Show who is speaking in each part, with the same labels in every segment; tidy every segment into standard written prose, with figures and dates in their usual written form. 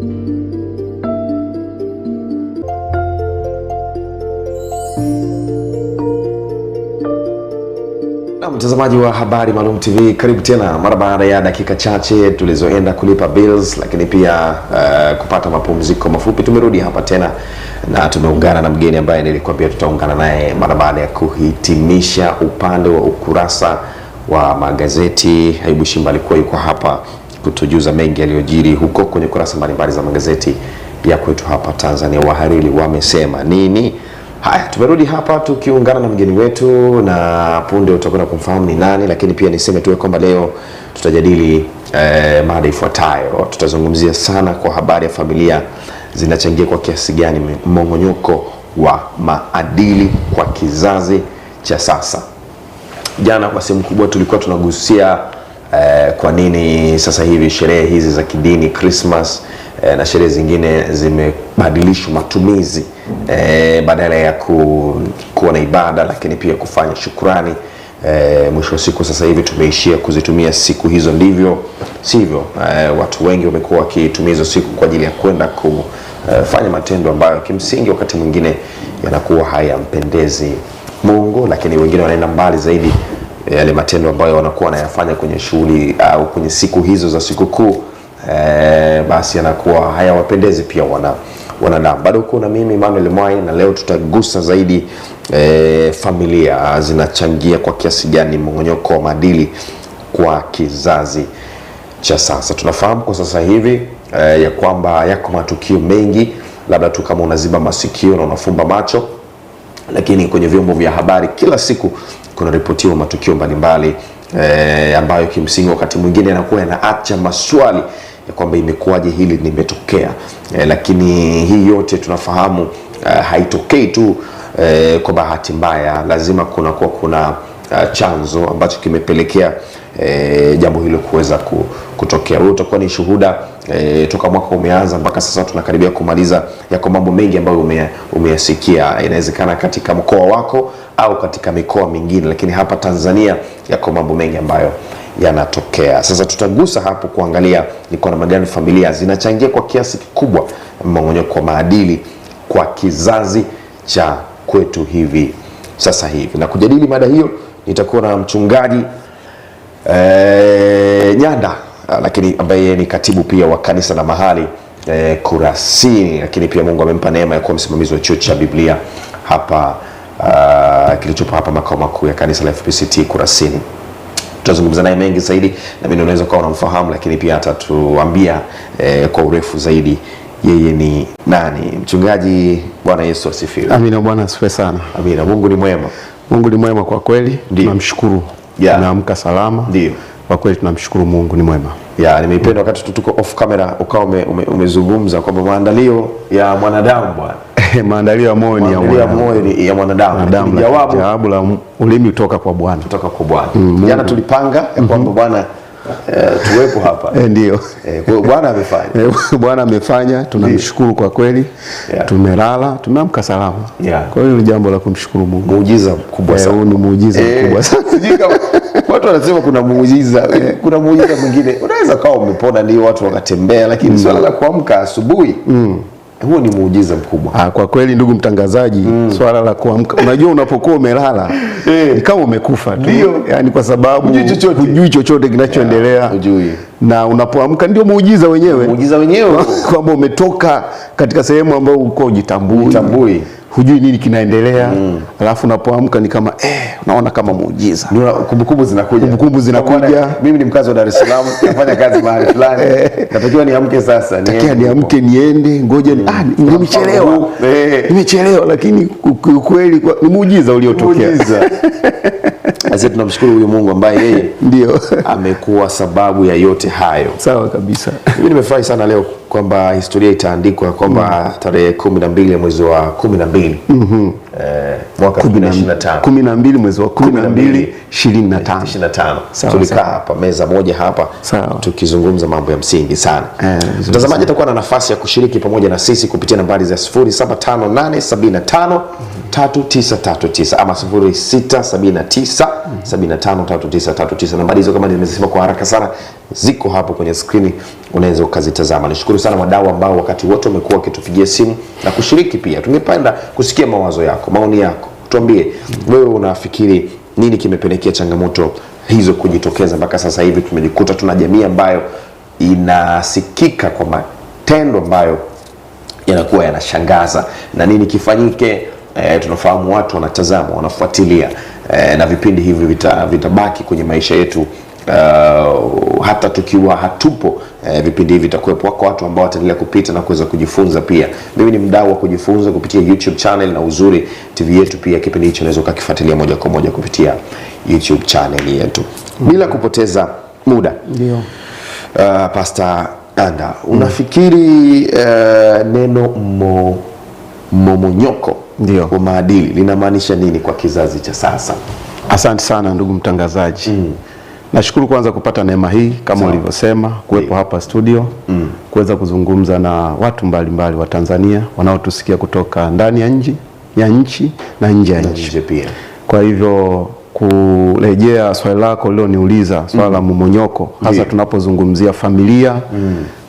Speaker 1: Na mtazamaji wa Habari Maalum TV, karibu tena mara baada ya dakika chache tulizoenda kulipa bills, lakini pia kupata mapumziko mafupi. Tumerudi hapa tena na tumeungana na mgeni ambaye nilikwambia tutaungana naye mara baada ya kuhitimisha upande wa ukurasa wa magazeti. Aibu Shimba alikuwa yuko hapa kutujuza mengi yaliyojiri huko kwenye kurasa mbalimbali za magazeti ya kwetu hapa Tanzania. Wahariri wamesema nini? Haya, tumerudi hapa tukiungana na mgeni wetu na punde utakwenda kumfahamu ni nani, lakini pia niseme tu kwamba leo tutajadili mada ifuatayo. Tutazungumzia sana kwa habari ya familia zinachangia kwa kiasi gani mmong'onyoko wa maadili kwa kizazi cha sasa. Jana kwa sehemu kubwa tulikuwa tunagusia kwa nini sasa hivi sherehe hizi za kidini, Christmas na sherehe zingine zimebadilishwa matumizi, badala ya kuwa na ibada lakini pia kufanya shukrani. Mwisho wa siku sasa hivi tumeishia kuzitumia siku hizo, ndivyo sivyo? Watu wengi wamekuwa wakitumia hizo siku kwa ajili ya kwenda kufanya matendo ambayo kimsingi wakati mwingine yanakuwa hayampendezi Mungu, lakini wengine wanaenda mbali zaidi, yale matendo ambayo wanakuwa wanayafanya kwenye shughuli au kwenye siku hizo za sikukuu basi yanakuwa hayawapendezi pia wanadamu. Bado uko na mimi Emmanuel Mwai, na leo tutagusa zaidi familia zinachangia kwa kiasi gani mmong'onyoko wa maadili kwa kizazi cha sasa. Tunafahamu kwa sasa hivi ya kwamba yako matukio mengi, labda tu kama unaziba masikio na unafumba macho, lakini kwenye vyombo vya habari kila siku kuna ripotiwa matukio mbalimbali ambayo kimsingi wakati mwingine yanakuwa yanaacha maswali ya kwamba imekuwaje hili limetokea. Lakini hii yote tunafahamu haitokei tu kwa bahati mbaya. Lazima kuna chanzo ambacho kimepelekea jambo hilo kuweza kutokea. Wewe utakuwa ni shuhuda toka mwaka umeanza mpaka sasa tunakaribia kumaliza, yako mambo mengi ambayo umeyasikia. Inawezekana katika mkoa wako au katika mikoa mingine, lakini hapa Tanzania yako mambo mengi ambayo yanatokea. Sasa tutagusa hapo kuangalia ni kwa namna gani familia zinachangia kwa kiasi kikubwa mmong'onyoko wa maadili kwa kizazi cha kwetu hivi sasa hivi. Na kujadili mada hiyo nitakuwa na mchungaji Nyanda, lakini ambaye ni katibu pia wa kanisa la mahali Kurasini, lakini pia Mungu amempa neema ya kuwa msimamizi wa chuo cha Biblia hapa kilichopo hapa makao makuu ya kanisa la FPCT Kurasini. Tutazungumza naye mengi zaidi, na mimi unaweza kuwa unamfahamu, lakini pia atatuambia kwa urefu zaidi yeye ni nani. Mchungaji, Bwana Yesu asifiwe.
Speaker 2: Amina. Bwana asifiwe sana.
Speaker 1: Amina. Mungu ni mwema. Mungu
Speaker 2: ni mwema kwa kweli. Tunamshukuru. Tunaamka salama.
Speaker 1: Ndio.
Speaker 2: Kwa kweli tunamshukuru Mungu ni mwema.
Speaker 1: Nimeipenda wakati tuko off camera ukawa umezungumza kwamba maandalio ya mwanadamu bwana.
Speaker 2: Maandalio ya moyo
Speaker 1: ni ya mwanadamu.
Speaker 2: Jawabu la ulimi kutoka kwa Bwana.
Speaker 1: Kutoka kwa Bwana. Jana tulipanga ya kwamba Bwana tuwepo hapa.
Speaker 2: Ndio.
Speaker 1: Bwana amefanya.
Speaker 2: Bwana amefanya, tunamshukuru kwa kweli. Tumelala, tumeamka salama. Kwa hiyo ni jambo la kumshukuru Mungu.
Speaker 1: Muujiza mkubwa sana.
Speaker 2: Ni muujiza mkubwa sana.
Speaker 1: Watu wanasema kuna muujiza, kuna muujiza mwingine. Unaweza kawa umepona ndio watu wakatembea, lakini swala la kuamka asubuhi huo ni muujiza mkubwa.
Speaker 2: Kwa kweli ndugu mtangazaji, swala la kuamka, unajua unapokuwa umelala ni kama umekufa tu. Yaani kwa sababu hujui chochote kinachoendelea. Na unapoamka ndio muujiza wenyewe.
Speaker 1: Muujiza wenyewe
Speaker 2: kwamba umetoka katika sehemu ambayo uko hujitambui. Hujui nini kinaendelea. Alafu unapoamka ni kama unaona kama muujiza.
Speaker 1: Kumbukumbu zinakuja. Mimi ni mkazi wa Dar es Salaam, nafanya kazi mahali fulani. Natakiwa niamke sasa.
Speaker 2: Niamke niende, ngoja nimechelewa, lakini kweli ni muujiza uliotokea.
Speaker 1: Sasa tunamshukuru huyu Mungu ambaye yeye
Speaker 2: ndio
Speaker 1: amekuwa sababu ya yote hayo.
Speaker 2: Sawa kabisa.
Speaker 1: Mimi nimefurahi sana leo kwamba historia itaandikwa kwamba tarehe 12 mwezi wa 12 mwaka 2025.
Speaker 2: 12 mwezi wa 12 25.
Speaker 1: Tulikaa hapa meza moja hapa tukizungumza mambo ya msingi sana. Mtazamaji atakuwa na nafasi ya kushiriki pamoja na sisi kupitia nambari za 0758753939 ama 0679753939. Nambari hizo kama nimesema kwa haraka sana ziko hapo kwenye screen, unaweza ukazitazama. Nishukuru sana wadau ambao wakati wote wamekuwa wakitupigia simu na kushiriki pia. Tungependa kusikia mawazo yako, maoni yako. Tuambie wewe unafikiri nini kimepelekea changamoto hizo kujitokeza mpaka sasa hivi tumejikuta tuna jamii ambayo inasikika kwa matendo ambayo yanakuwa yanashangaza, na nini kifanyike? Tunafahamu watu wanatazama, wanafuatilia, na vipindi hivi vitabaki kwenye maisha yetu hata tukiwa hatupo. Vipindi hivi vitakuwepo. Wako watu ambao wataendelea kupita na kuweza kujifunza pia. Mimi ni mdau wa kujifunza kupitia YouTube channel na Uzuri TV yetu pia. Kipindi hicho unaweza ukakifuatilia moja kwa moja kupitia YouTube channel yetu. Bila kupoteza muda,
Speaker 2: ndio
Speaker 1: Pastor Anda, unafikiri neno mmomonyoko wa maadili linamaanisha nini kwa kizazi cha sasa?
Speaker 2: Asante sana ndugu mtangazaji. Nashukuru kwanza kupata neema hii kama ulivyosema, kuwepo hapa studio, kuweza kuzungumza na watu mbalimbali wa Tanzania wanaotusikia kutoka ndani ya nchi na nje ya nchi
Speaker 1: pia.
Speaker 2: Kwa hivyo kurejea swali lako ulioniuliza, swala la mmomonyoko, hasa tunapozungumzia familia,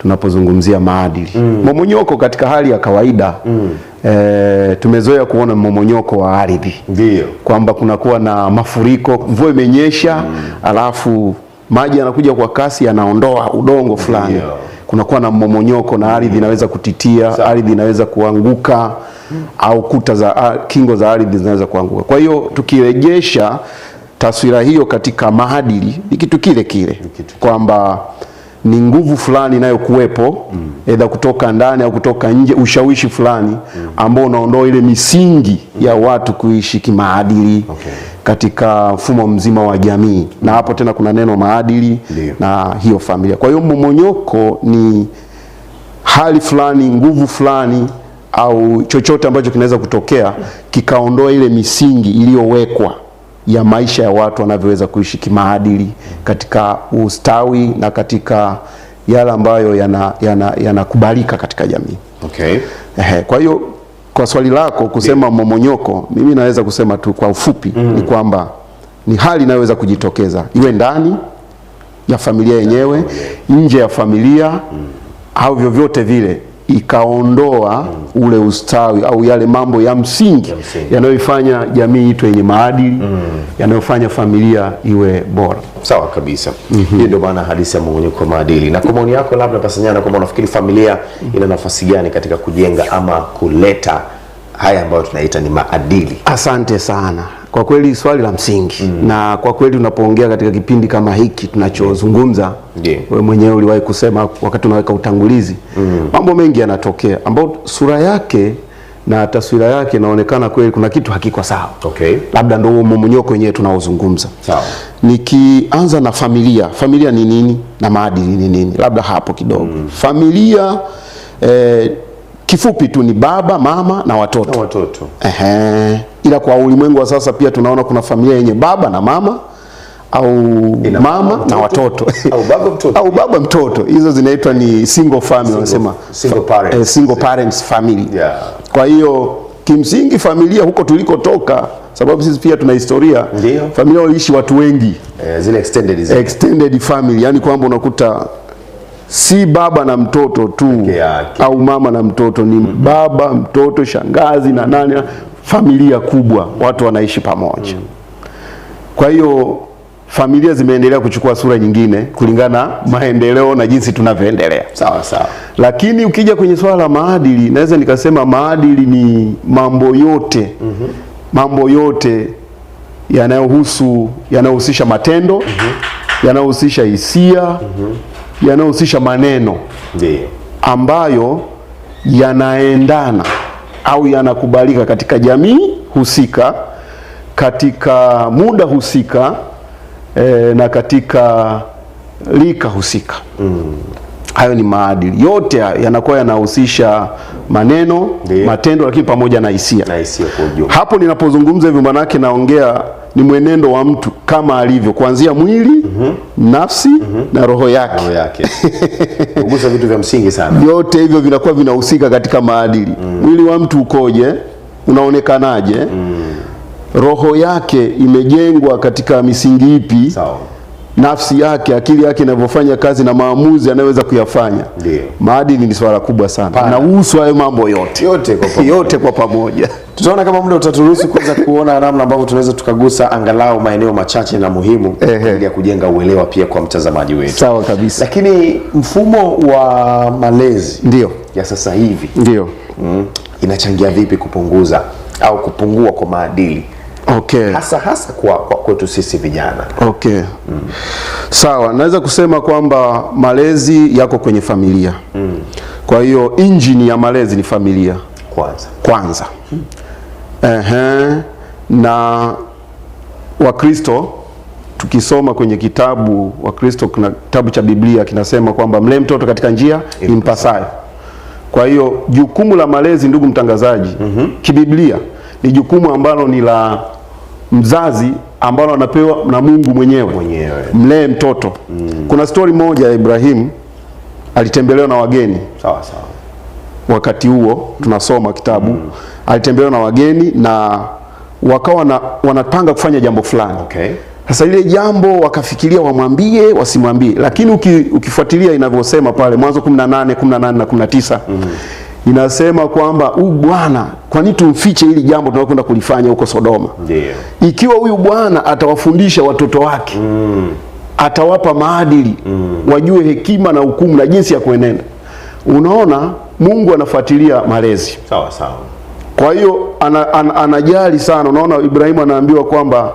Speaker 2: tunapozungumzia maadili. Mmomonyoko katika hali ya kawaida, tumezoea kuona mmomonyoko wa ardhi.
Speaker 1: Ndio.
Speaker 2: Kwamba kunakuwa na mafuriko, mvua imenyesha, alafu maji yanakuja kwa kasi yanaondoa udongo fulani. Kunakuwa na mmomonyoko na ardhi inaweza kutitia, ardhi inaweza kuanguka, au kingo za ardhi zinaweza kuanguka. Kwa hiyo tukirejesha taswira hiyo katika maadili, ni kitu kile kile, kwamba ni nguvu fulani inayokuwepo, aidha kutoka ndani au kutoka nje, ushawishi fulani ambao unaondoa ile misingi ya watu kuishi kimaadili katika mfumo mzima wa jamii. Na hapo tena kuna neno maadili na hiyo familia. Kwa hiyo mmomonyoko ni hali fulani, nguvu fulani, au chochote ambacho kinaweza kutokea kikaondoa ile misingi iliyowekwa ya maisha ya watu wanavyoweza kuishi kimaadili katika ustawi na katika yale ambayo yanakubalika katika jamii. Kwa hiyo kwa swali lako kusema mmomonyoko, mimi naweza kusema tu kwa ufupi ni kwamba ni hali inayoweza kujitokeza iwe ndani ya familia yenyewe, nje ya familia, au vyovyote vile ikaondoa ule ustawi au yale mambo ya msingi yanayofanya jamii itwe yenye maadili, yanayofanya familia iwe bora.
Speaker 1: Sawa kabisa. Hiyo ndio maana hadithi ya mmomonyoko wa maadili. Na kwa maoni yako labda Pasanyana, kwamba unafikiri familia ina nafasi gani katika kujenga ama kuleta haya ambayo tunaita ni maadili?
Speaker 2: Asante sana. Kwa kweli swali la msingi. Na kwa kweli unapoongea katika kipindi kama hiki tunachozungumza, wewe mwenyewe uliwahi kusema wakati unaweka utangulizi, mambo mengi yanatokea ambao sura yake na taswira yake inaonekana kweli kuna kitu hakiko sawa. Labda ndio mmomonyoko wenyewe tunaozungumza.
Speaker 1: Sawa.
Speaker 2: Nikianza na familia ni nini na maadili ni nini? Labda hapo kidogo. Familia kifupi tu ni baba, mama na watoto. Ila kwa ulimwengu wa sasa pia tunaona kuna familia yenye baba na mama, au mama na watoto au baba mtoto. Hizo zinaitwa ni single family, wanasema single parents family. Kwa hiyo kimsingi familia huko tulikotoka, sababu sisi pia tuna historia, familia waliishi watu wengi,
Speaker 1: zile
Speaker 2: extended family, yani kwamba unakuta si baba na mtoto tu au mama na mtoto, ni baba, mtoto, shangazi na nani, familia kubwa, watu wanaishi pamoja. Kwa hiyo familia zimeendelea kuchukua sura nyingine kulingana na maendeleo na jinsi tunavyoendelea.
Speaker 1: Sawa.
Speaker 2: Lakini ukija kwenye swala la maadili, naweza nikasema maadili ni mambo yote yanayohusisha matendo, yanayohusisha hisia, yanayohusisha maneno, ambayo yanaendana au yanakubalika katika jamii husika, katika muda husika, na katika lika husika. Hayo ni maadili. Yote yanakuwa yanahusisha maneno, matendo, lakini pamoja na hisia.
Speaker 1: kwa ujumla.
Speaker 2: Hapo ninapozungumza hivyo manake naongea ni mwenendo wa mtu kama alivyo, kuanzia mwili, nafsi na roho yake.
Speaker 1: Kugusa vitu vya msingi sana.
Speaker 2: Vyote hivyo vinakuwa vinahusika katika maadili. Mwili wa mtu ukoje, unaonekanaje, roho yake imejengwa katika misingi ipi, nafsi yake, akili yake inavyofanya kazi na maamuzi anayoweza kuyafanya.
Speaker 1: Ndio.
Speaker 2: Maadili ni swala kubwa sana. Na uhusu hayo mambo yote kwa pamoja.
Speaker 1: Tutaona kama muda utaturuhusu kuweza kuona namna ambavyo tunaweza tukagusa angalau maeneo machache na muhimu ili kujenga uelewa pia kwa mtazamaji wetu.
Speaker 2: Sawa kabisa.
Speaker 1: Lakini mfumo wa malezi
Speaker 2: ndio
Speaker 1: ya sasa hivi
Speaker 2: ndio
Speaker 1: inachangia vipi kupunguza au kupungua kwa maadili?
Speaker 2: Okay.
Speaker 1: Hasa kwa kwetu sisi vijana.
Speaker 2: Okay. Sawa, naweza kusema kwamba malezi yako kwenye familia. Kwa hiyo injini ya malezi ni familia kwanza. Na Wakristo tukisoma kwenye kitabu Wakristo, kuna kitabu cha Biblia kinasema kwamba mlee mtoto katika njia impasayo. Kwa hiyo jukumu la malezi, ndugu mtangazaji, kibiblia ni jukumu ambalo ni la mzazi ambalo anapewa na Mungu mwenyewe. Mlee mtoto. Kuna story moja ya Ibrahim alitembelewa na wageni.
Speaker 1: Sawa.
Speaker 2: Wakati huo tunasoma kitabu, alitembelewa na wageni na wakawa wanapanga kufanya jambo fulani.
Speaker 1: Okay.
Speaker 2: Sasa ile jambo wakafikiria wamwambie wasimwambie, lakini ukifuatilia inavyosema pale Mwanzo 18 na 19 inasema kwamba huyu bwana, kwa nini tumfiche hili jambo tunakwenda kulifanya huko Sodoma?
Speaker 1: Ndio.
Speaker 2: Ikiwa huyu bwana atawafundisha watoto wake, atawapa maadili, wajue hekima na hukumu na jinsi ya kuenenda. Unaona, Mungu anafuatilia malezi.
Speaker 1: Sawa.
Speaker 2: Kwa hiyo anajali sana. Unaona, Ibrahimu anaambiwa kwamba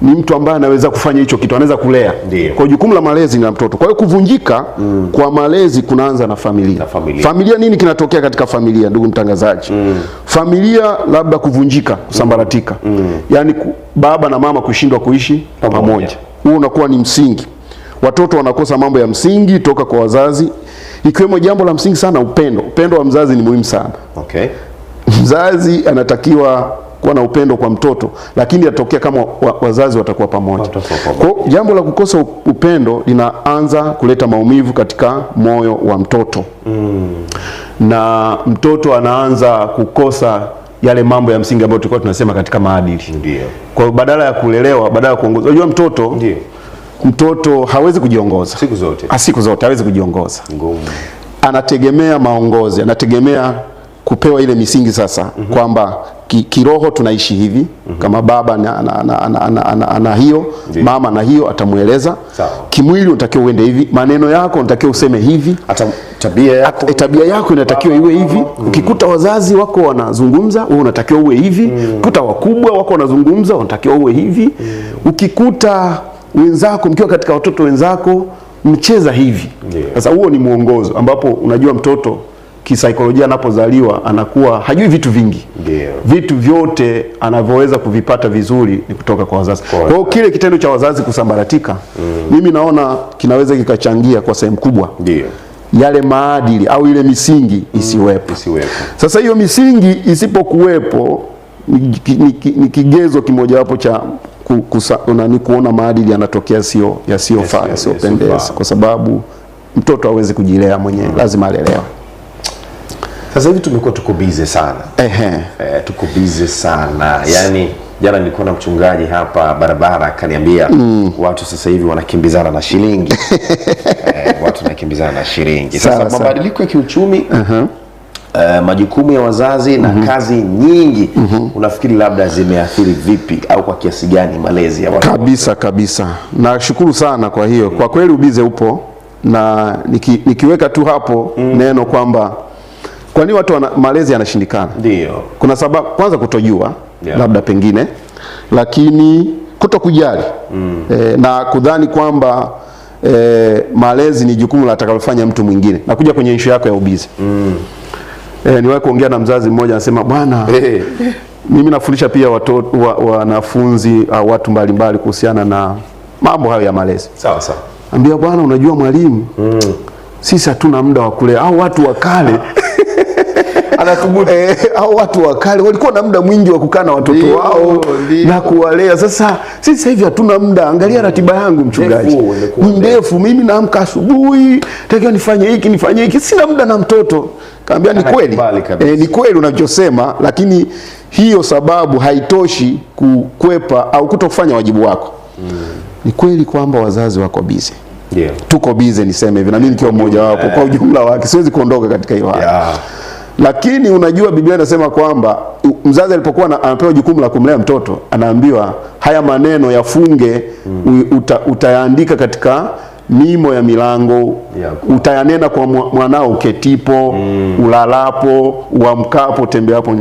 Speaker 2: ni mtu ambaye anaweza kufanya hicho kitu, anaweza kulea. Kwa jukumu la malezi ni la mtoto. Kwa hiyo kuvunjika kwa malezi kunaanza na familia. Familia, nini kinatokea katika familia, ndugu mtangazaji? Familia labda kuvunjika, kusambaratika. Yaani baba na mama kushindwa kuishi pamoja. Huo unakuwa ni msingi. Watoto wanakosa mambo ya msingi toka kwa wazazi, ikiwemo jambo la msingi sana, upendo. Upendo wa mzazi ni muhimu sana.
Speaker 1: Okay.
Speaker 2: Mzazi anatakiwa kuwa na upendo kwa mtoto, lakini yatokea kama wazazi watakuwa pamoja. Kwa jambo la kukosa upendo linaanza kuleta maumivu katika moyo wa mtoto. Na mtoto anaanza kukosa yale mambo ya msingi ambayo tulikuwa tunasema katika maadili.
Speaker 1: Ndio.
Speaker 2: Kwa hiyo badala ya kulelewa, badala ya kuongozwa. Unajua mtoto hawezi kujiongoza. Siku zote hawezi kujiongoza. Ngumu. Anategemea maongozi, anategemea kupewa ile misingi sasa, kwamba kiroho tunaishi hivi, kama baba ana hiyo, mama na hiyo atamueleza. Kimwili unatakiwa uende hivi, maneno yako unatakiwa useme hivi, hata tabia yako inatakiwa iwe hivi. Ukikuta wazazi wako wanazungumza, wewe unatakiwa uwe hivi. Ukikuta wakubwa wako wanazungumza, unatakiwa uwe hivi. Ukikuta wenzako, mkiwa katika watoto wenzako, mcheza hivi. Sasa huo ni muongozo ambapo unajua mtoto kisaikolojia anapozaliwa anakuwa hajui vitu vingi. Vitu vyote anavyoweza kuvipata vizuri ni kutoka kwa wazazi. Kwa hiyo kile kitendo cha wazazi kusambaratika, mimi naona kinaweza kikachangia kwa sehemu kubwa. Yale maadili au ile misingi isiwepo. Sasa hiyo misingi isipokuwepo ni kigezo kimojawapo cha kuona maadili yanatokea yasiyofaa, yasiyopendeza, kwa sababu mtoto hawezi kujilea mwenyewe, lazima alelewe.
Speaker 1: Sasa hivi tumekuwa tuko busy sana. Tuko busy sana. Yaani jana nilikuwa na mchungaji hapa barabara akaniambia watu sasa hivi wanakimbizana na shilingi. Watu wanakimbizana na shilingi. Sasa mabadiliko ya kiuchumi, majukumu ya wazazi na kazi nyingi, unafikiri labda zimeathiri vipi au kwa kiasi gani malezi ya watu?
Speaker 2: Kabisa. Nashukuru sana kwa hiyo. Kwa kweli ubize upo, na nikiweka tu hapo neno kwamba kwa nini watu malezi yanashindikana?
Speaker 1: Ndio. Kuna
Speaker 2: sababu, kwanza kutojua, labda pengine, lakini kutokujali. Na kudhani kwamba malezi ni jukumu la atakalofanya mtu mwingine. Nakuja kwenye issue yako ya ubizi. Niwahi kuongea na mzazi mmoja anasema, bwana, mimi nafundisha pia watoto wanafunzi au watu mbalimbali kuhusiana na mambo hayo ya malezi.
Speaker 1: Sawa.
Speaker 2: Ambia, bwana, unajua mwalimu, sisi hatuna muda wa kulea. Au watu wa kale anathubutu. Au watu wa kale walikuwa na muda mwingi wa kukaa na watoto wao na kuwalea. Sasa sisi hivi hatuna muda. Angalia ratiba yangu mchungaji, ni ndefu. Mimi naamka asubuhi, takiwa nifanye hiki, sina muda na mtoto. Kaambia ni kweli. Ni kweli unachosema, lakini hiyo sababu haitoshi kukwepa au kutofanya wajibu wako. Ni kweli kwamba wazazi wako busy.
Speaker 1: Yeah.
Speaker 2: Tuko busy niseme hivi, na mimi nikiwa mmoja wapo kwa ujumla wake, siwezi kuondoka katika hiyo hali. Yeah. Lakini unajua Biblia inasema kwamba mzazi alipokuwa anapewa jukumu la kumlea mtoto, anaambiwa haya maneno yafunge, utayaandika katika mimo ya milango, utayanena kwa mwanao uketipo, ulalapo, uamkapo, tembeapo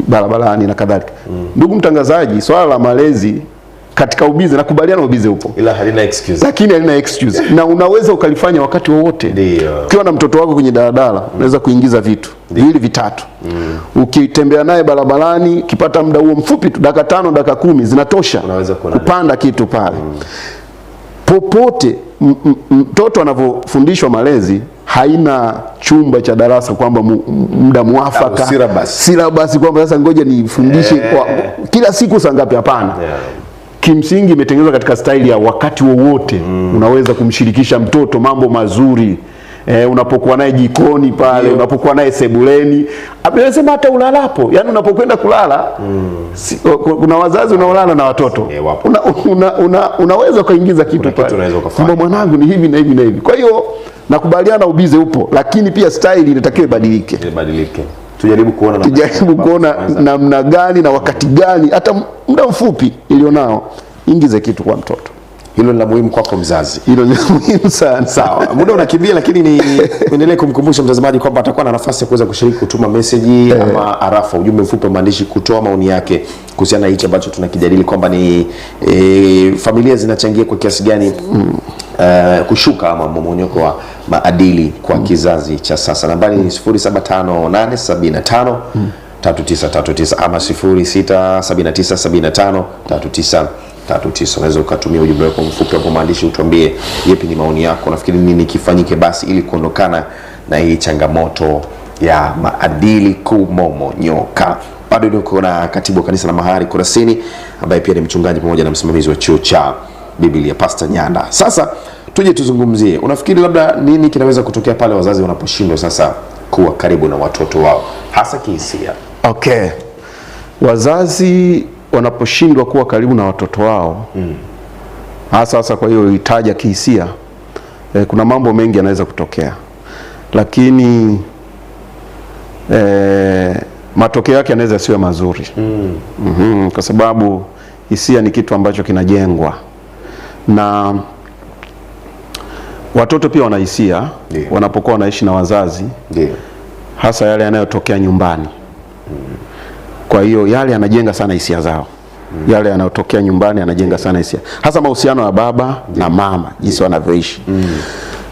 Speaker 2: barabarani na kadhalika. Ndugu mtangazaji, swala la malezi katika ubize, nakubaliana ubize upo,
Speaker 1: ila halina excuse.
Speaker 2: Lakini halina excuse. Na unaweza ukalifanya wakati wowote. Ndio. Ukiwa na mtoto wako kwenye daladala, unaweza kuingiza vitu viwili vitatu. Ukitembea naye barabarani, ukipata muda huo mfupi tu, dakika 5 dakika 10 zinatosha kupanda kitu pale. Popote mtoto anavyofundishwa malezi, haina chumba cha darasa kwamba muda mwafaka, syllabus kwamba sasa ngoja nifundishe kila siku saa ngapi. Hapana. Kimsingi imetengenezwa katika staili ya wakati wowote unaweza kumshirikisha mtoto mambo mazuri. Unapokuwa naye jikoni pale, unapokuwa naye sebuleni, amesema hata ulalapo, yani unapokwenda kulala, kuna wazazi unaolala na watoto, unaweza kuingiza kitu pale kwamba mwanangu ni hivi na hivi na hivi. Kwa hiyo nakubaliana ubize upo, lakini pia style inatakiwa ibadilike. Tujaribu kuona namna gani na wakati gani, hata muda mfupi ilionao, ingize kitu kwa mtoto.
Speaker 1: Hilo ni la muhimu kwako mzazi.
Speaker 2: Hilo ni muhimu sana.
Speaker 1: Sawa, muda unakimbia, lakini niendelee kumkumbusha mtazamaji kwamba atakuwa na nafasi ya kuweza kushiriki, kutuma message ama arafa, ujumbe mfupi wa maandishi, kutoa maoni yake kuhusiana na hicho ambacho tunakijadili, kwamba ni familia zinachangia kwa kiasi gani kushuka ama mmomonyoko wa maadili kwa kizazi cha sasa. Nambari ni 075875 3939 ama 0679753939. Unaweza ukatumia ujumbe wako mfupi hapo maandishi, utuambie yepi ni maoni yako, nafikiri nini kifanyike basi ili kuondokana na hii changamoto ya maadili kumomonyoka. Bado niko na katibu wa kanisa la Mahari Kurasini, ambaye pia ni mchungaji pamoja na msimamizi wa chuo cha Biblia, Pastor Nyanda. Sasa tuje tuzungumzie, unafikiri labda nini kinaweza kutokea pale wazazi wanaposhindwa sasa kuwa karibu na watoto wao, hasa kihisia?
Speaker 2: Okay. Wazazi wanaposhindwa kuwa karibu na watoto wao, hasa kwa hiyo itaja kihisia, kuna mambo mengi yanaweza kutokea, lakini matokeo yake yanaweza siwe mazuri. Kwa sababu hisia ni kitu ambacho kinajengwa, na watoto pia wana hisia wanapokuwa wanaishi na wazazi, hasa yale yanayotokea nyumbani. Kwa hiyo yale yanajenga sana hisia zao. Yale yanayotokea nyumbani yanajenga sana hisia, hasa mahusiano ya baba na mama, jinsi wanavyoishi.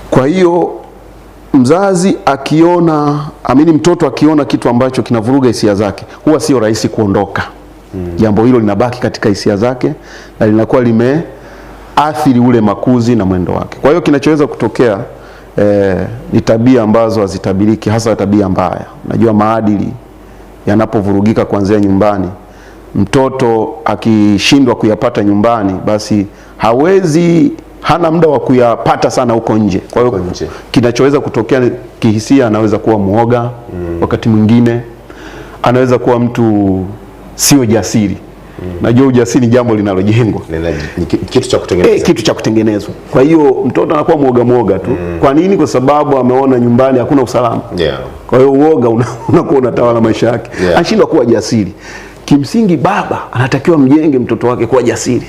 Speaker 2: Kwa hiyo mzazi akiona, mtoto akiona kitu ambacho kinavuruga hisia zake, huwa sio rahisi kuondoka. Jambo hilo linabaki katika hisia zake na linakuwa limeathiri ule makuzi na mwendo wake. Kwa hiyo kinachoweza kutokea ni tabia ambazo hazitabiriki, hasa tabia mbaya. Unajua maadili yanapovurugika kuanzia nyumbani, mtoto akishindwa kuyapata nyumbani, basi hana muda wa kuyapata sana huko nje. Kwa hiyo kinachoweza kutokea kihisia, anaweza kuwa muoga, wakati mwingine anaweza kuwa mtu sio jasiri. Najua ujasiri ni jambo linalojengwa,
Speaker 1: kitu cha kutengenezwa,
Speaker 2: kitu cha kutengenezwa. Kwa hiyo mtoto anakuwa muoga tu. Kwa nini? Kwa sababu ameona nyumbani hakuna usalama. Kwa hiyo uoga unakuwa unatawala maisha yake. Anashindwa kuwa jasiri. Kimsingi baba anatakiwa mjenge mtoto wake kuwa jasiri.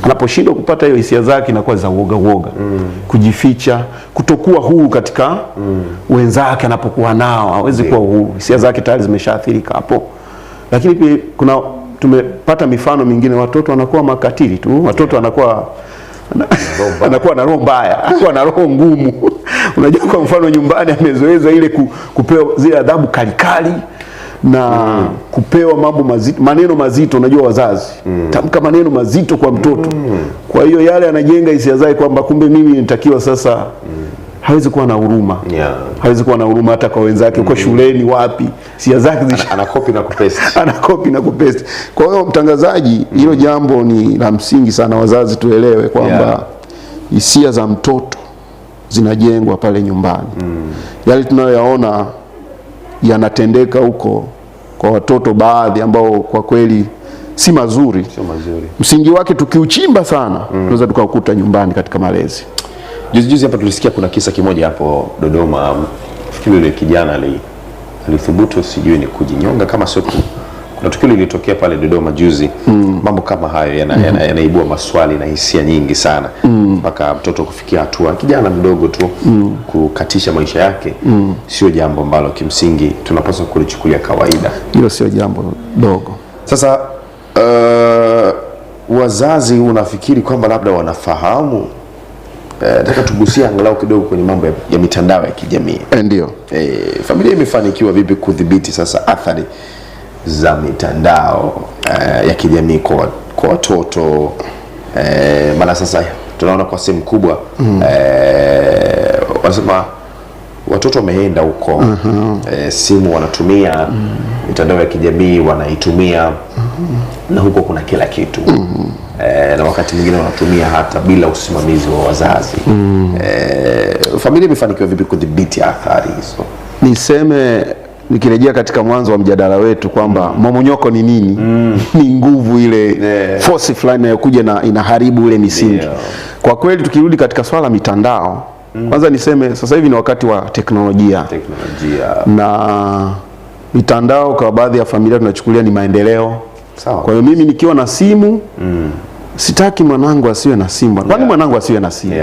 Speaker 2: Anaposhindwa kupata hiyo hisia zake, inakuwa za uoga, kujificha, kutokuwa huru katika wenzake. Anapokuwa nao hawezi kuwa huru, hisia zake tayari zimeshaathirika hapo. Lakini pia tumepata mifano mingine, watoto wanakuwa makatili tu, watoto anakuwa na roho mbaya, anakuwa na roho ngumu. Unajua, kwa mfano nyumbani amezoeza ile kupewa zile adhabu kalikali na kupewa mambo mazito, maneno mazito. Unajua wazazi tamka maneno mazito kwa mtoto. Kwa hiyo yale anajenga hisia zake kwamba kumbe mimi nitakiwa sasa, hawezi kuwa na huruma. Hawezi kuwa na huruma hata kwa wenzake uko shuleni, wapi. Hisia zake
Speaker 1: anakopi na kupesti.
Speaker 2: Anakopi na kupesti. Kwa hiyo mtangazaji, hilo jambo ni la msingi sana, wazazi tuelewe kwamba hisia za mtoto zinajengwa pale nyumbani. Yale tunayoyaona yanatendeka huko kwa watoto baadhi ambao kwa kweli si mazuri. Msingi wake tukiuchimba sana tunaweza tukakuta nyumbani katika malezi.
Speaker 1: Juzi hapa tulisikia kuna kisa kimoja hapo Dodoma, fikiri yule kijana alithubutu sijui ni kujinyonga kama sio. Kuna tukio lilitokea pale Dodoma juzi. Mambo kama hayo yanaibua maswali na hisia nyingi sana, mpaka mtoto kufikia hatua kijana mdogo tu kukatisha maisha yake. Sio jambo ambalo kimsingi tunapaswa kulichukulia kawaida.
Speaker 2: Hilo sio jambo dogo.
Speaker 1: Sasa wazazi unafikiri kwamba labda wanafahamu? Nataka tugusia angalau kidogo kwenye mambo ya mitandao ya kijamii.
Speaker 2: Ndio.
Speaker 1: Familia imefanikiwa vipi kudhibiti sasa athari za mitandao ya kijamii kwa watoto? Maana sasa tunaona kwa sehemu kubwa wanasema watoto wameenda huko, simu wanatumia, mitandao ya kijamii wanaitumia, na huko kuna kila kitu. Na wakati mwingine wanatumia hata bila usimamizi wa wazazi. Familia imefanikiwa vipi kudhibiti athari hizo?
Speaker 2: Niseme, nikirejea katika mwanzo wa mjadala wetu kwamba momonyoko ni nini? Ni nguvu ile, force fulani inayokuja na inaharibu ile misingi. Kwa kweli tukirudi katika swala la mitandao, kwanza niseme sasa hivi ni wakati wa teknolojia. Na mitandao kwa baadhi ya familia tunachukulia ni maendeleo. Sawa. Kwa hiyo mimi nikiwa na simu, sitaki mwanangu asiwe na simu. Kwani mwanangu asiwe na simu?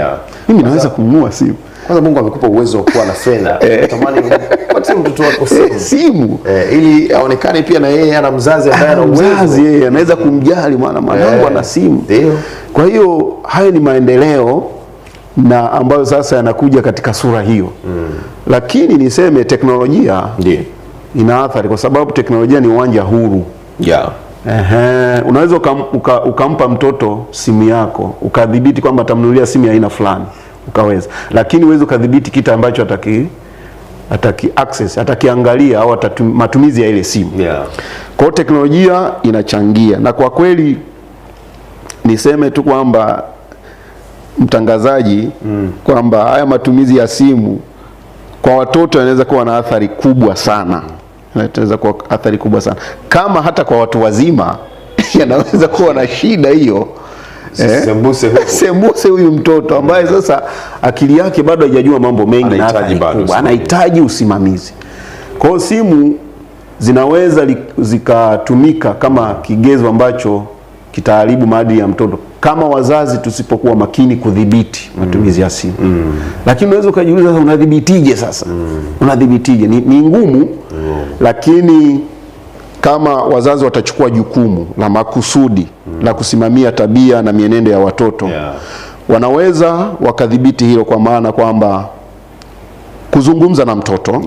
Speaker 2: Mimi naweza kununua simu.
Speaker 1: Kwanza Mungu amekupa uwezo wa kuwa na fedha. Natamani upatie mtoto wako
Speaker 2: simu
Speaker 1: ili aonekane pia na yeye ana mzazi ambaye ana uwezo.
Speaker 2: Mzazi yeye anaweza kumjali mwanangu ana simu. Kwa hiyo hayo ni maendeleo na ambayo sasa yanakuja katika sura hiyo. Lakini niseme teknolojia ina athari, kwa sababu teknolojia ni uwanja huru. Unaweza ukampa mtoto simu yako ukadhibiti kwamba atamnunulia simu ya aina fulani, ukaweza, lakini uweze ukadhibiti kitu ambacho ataki access, atakiangalia au matumizi ya ile simu. Kwa hiyo teknolojia inachangia, na kwa kweli niseme tu kwamba mtangazaji, kwamba haya matumizi ya simu kwa watoto yanaweza kuwa na athari kubwa sana. Yanaweza kuwa athari kubwa sana, kama hata kwa watu wazima yanaweza kuwa na shida hiyo. Sembuse huyu mtoto ambaye sasa akili yake bado haijajua mambo mengi, anahitaji usimamizi. Kwa hiyo simu zinaweza zikatumika kama kigezo ambacho kitaharibu maadili ya mtoto kama wazazi tusipokuwa makini kudhibiti matumizi ya simu. Lakini unaweza ukajiuliza sasa, unadhibitije sasa? Unadhibitije? Ni ngumu. Lakini kama wazazi watachukua jukumu la makusudi la kusimamia tabia na mienendo ya watoto, wanaweza wakadhibiti hilo, kwa maana kwamba kuzungumza na mtoto,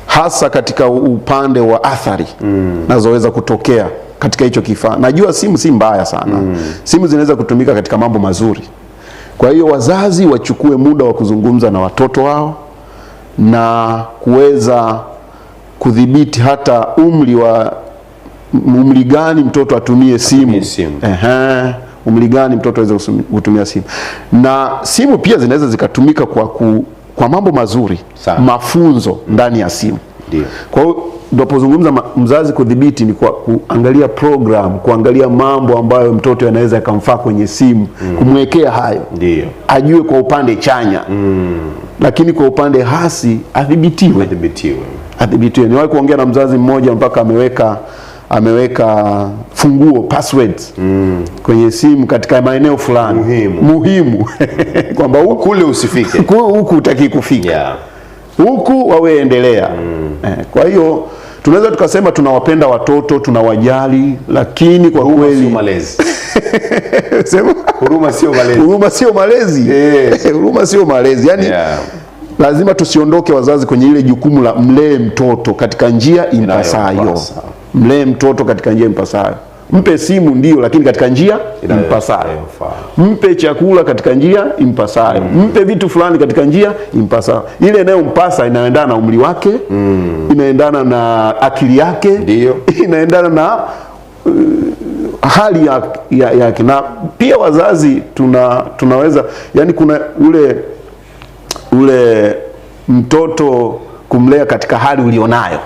Speaker 2: hasa katika upande wa athari nazoweza kutokea katika hicho kifaa. Najua simu si mbaya sana. Simu zinaweza kutumika katika mambo mazuri. Kwa hiyo wazazi wachukue muda wa kuzungumza na watoto wao na kuweza kudhibiti hata umri gani mtoto atumie simu. Umri gani mtoto aweze kutumia simu. Na simu pia zinaweza zikatumika kwa mambo mazuri. Mafunzo ndani ya simu. Kwa hiyo tunapozungumza mzazi kudhibiti ni kwa kuangalia program, kuangalia mambo ambayo mtoto anaweza akamfaa kwenye simu, kumwekea hayo. Ajue kwa upande chanya. Lakini kwa upande hasi adhibitiwe. Niwahi kuongea na mzazi mmoja mpaka ameweka funguo passwords kwenye simu katika maeneo fulani muhimu kwamba kule usifike, huku utaki kufika, huku wawe endelea. Kwa hiyo tunaweza tukasema tunawapenda watoto, tunawajali, lakini kwa kweli malezi huruma sio malezi. Huruma sio malezi. Yani lazima tusiondoke wazazi kwenye ile jukumu la mlee mtoto katika njia impasayo. Mlee mtoto katika njia impasayo. Mpe simu ndio, lakini katika njia impasayo. Mpe chakula katika njia impasayo. Mpe vitu fulani katika njia impasayo. Ile inayompasa inaendana na umri wake, inaendana na akili yake, inaendana na hali yake. Na pia wazazi tunaweza, yani kuna ule mtoto kumlea katika hali ulionayo.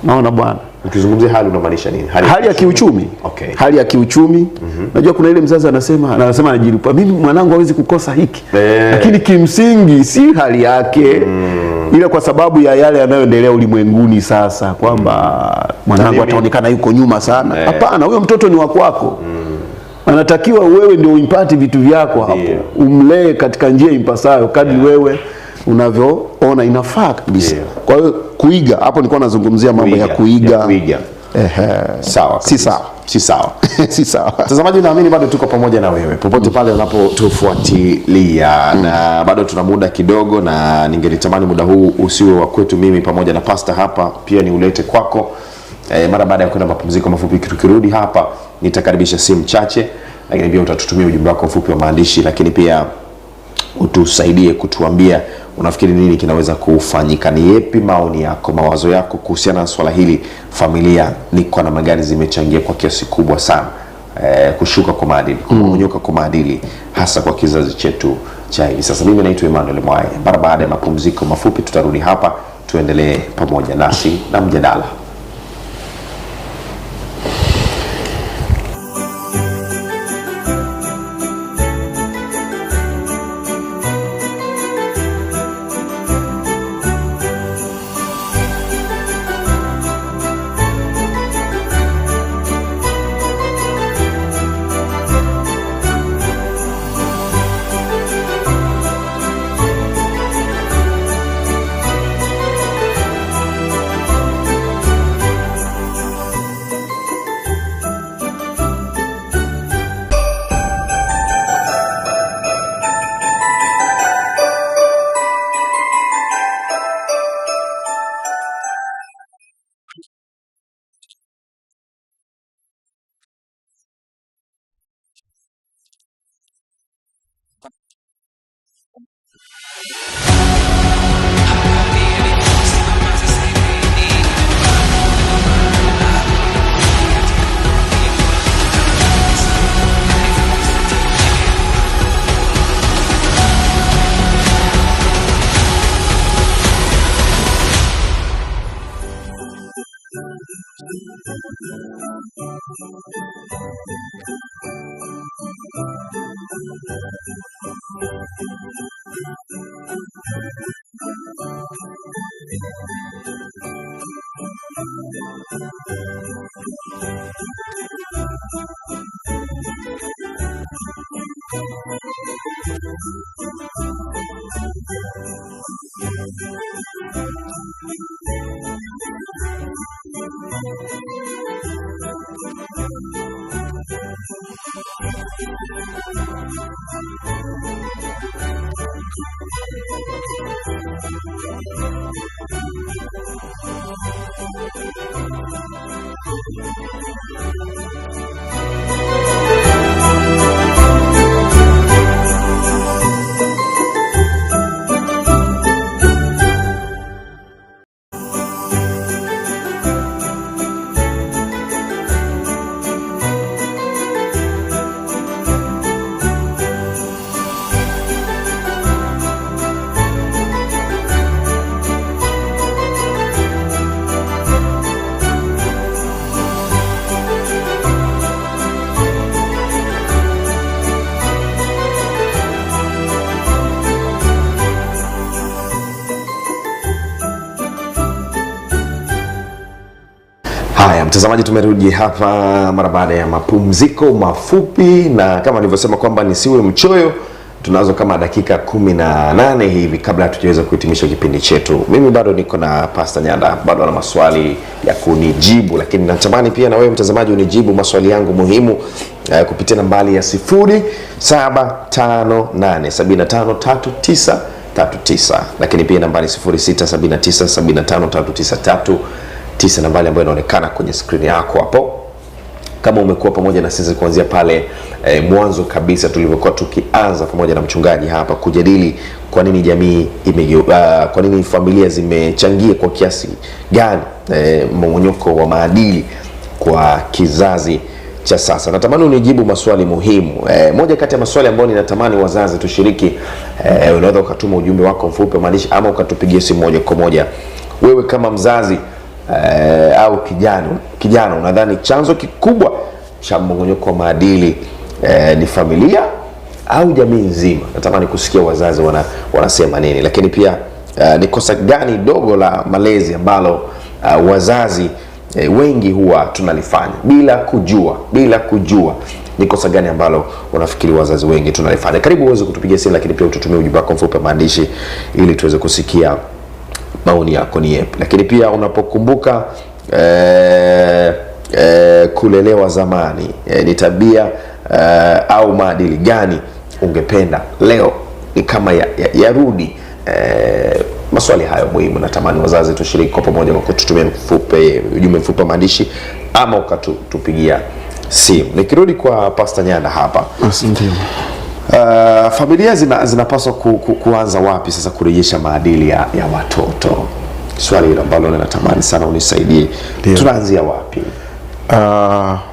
Speaker 2: Naona bwana,
Speaker 1: Ukizungumzia hali unamaanisha nini?
Speaker 2: Hali ya kiuchumi.
Speaker 1: Okay.
Speaker 2: Hali ya kiuchumi. Najua kuna ile mzazi anasema anajilipa, mimi mwanangu hawezi kukosa hiki. Lakini kimsingi si hali yake. Ila kwa sababu ya yale yanayoendelea ulimwenguni sasa kwamba mwanangu ataonekana yuko nyuma sana. Hapana, huyo mtoto ni wa kwako. Anatakiwa wewe ndio uimpati vitu vyako hapo. Umlee katika njia impasayo kadri wewe unavyoona inafaa kabisa. Kwa hiyo kuiga, hapo nilikuwa nazungumzia mambo ya kuiga.
Speaker 1: Sawa.
Speaker 2: Si sawa.
Speaker 1: Si sawa.
Speaker 2: Si sawa.
Speaker 1: Mtazamaji, naamini bado tuko pamoja na wewe popote pale unapotufuatilia, na bado tuna muda kidogo, na ningelitamani muda huu usiwe wa kwetu mimi pamoja na pasta hapa, pia ni ulete kwako. Mara baada ya kwenda mapumziko mafupi, tukirudi hapa nitakaribisha simu chache, lakini pia utatutumia ujumbe wako mfupi wa maandishi, lakini pia utusaidie kutuambia unafikiri nini kinaweza kufanyika. Ni yapi maoni yako, mawazo yako kuhusiana na swala hili? Familia ni kwa namna gani zimechangia kwa kiasi kubwa sana kushuka kwa maadili, kumonyoka kwa maadili, hasa kwa kizazi chetu cha hivi sasa. Mimi naitwa Emmanuel Mwai. Mara baada ya mapumziko mafupi tutarudi hapa tuendelee pamoja nasi na mjadala. Haya mtazamaji, tumerudi hapa mara baada ya mapumziko mafupi, na kama nilivyosema kwamba nisiwe mchoyo, tunazo kama dakika 18 hivi kabla hatujaweza kuhitimisha kipindi chetu. Mimi bado niko na Pastor Nyanda, bado na maswali ya kunijibu, lakini natamani pia na wewe mtazamaji unijibu maswali yangu muhimu kupitia nambari ya 0758753939, lakini pia nambari 0679753939, nambari ambayo inaonekana kwenye screen yako hapo. Kama umekuwa pamoja na sisi kuanzia pale mwanzo kabisa tulivyokuwa tukianza pamoja na mchungaji hapa kujadili kwa nini jamii kwa nini familia zimechangia kwa kiasi gani mmomonyoko wa maadili kwa kizazi cha sasa, natamani unijibu maswali muhimu. Moja kati ya maswali ambayo ninatamani wazazi tushiriki, unaweza ukatuma ujumbe wako mfupi maandishi ama ukatupigia simu moja kwa moja. Wewe kama mzazi au kijana unadhani chanzo kikubwa cha mmomonyoko wa maadili ni familia au jamii nzima? Natamani kusikia wazazi wanasema nini, lakini pia ni kosa gani dogo la malezi ambalo wazazi wengi huwa tunalifanya bila kujua? Ni kosa gani ambalo unafikiri wazazi wengi tunalifanya? Karibu uweze kutupigia simu, lakini pia ututumie ujumbe wako mfupi maandishi ili tuweze kusikia maoni yako ni yapi. Lakini pia unapokumbuka kulelewa zamani, ni tabia au maadili gani ungependa leo ni kama yarudi? Maswali hayo muhimu natamani wazazi tushiriki kwa pamoja kwa kututumia ujumbe mfupi maandishi ama ukatupigia simu. Nikirudi kwa Pastor Nyanda hapa,
Speaker 2: ndio
Speaker 1: familia zinapaswa kuanza wapi sasa kurejesha maadili ya watoto? Swali hilo ambalo natamani sana unisaidie. Tunaanzia wapi?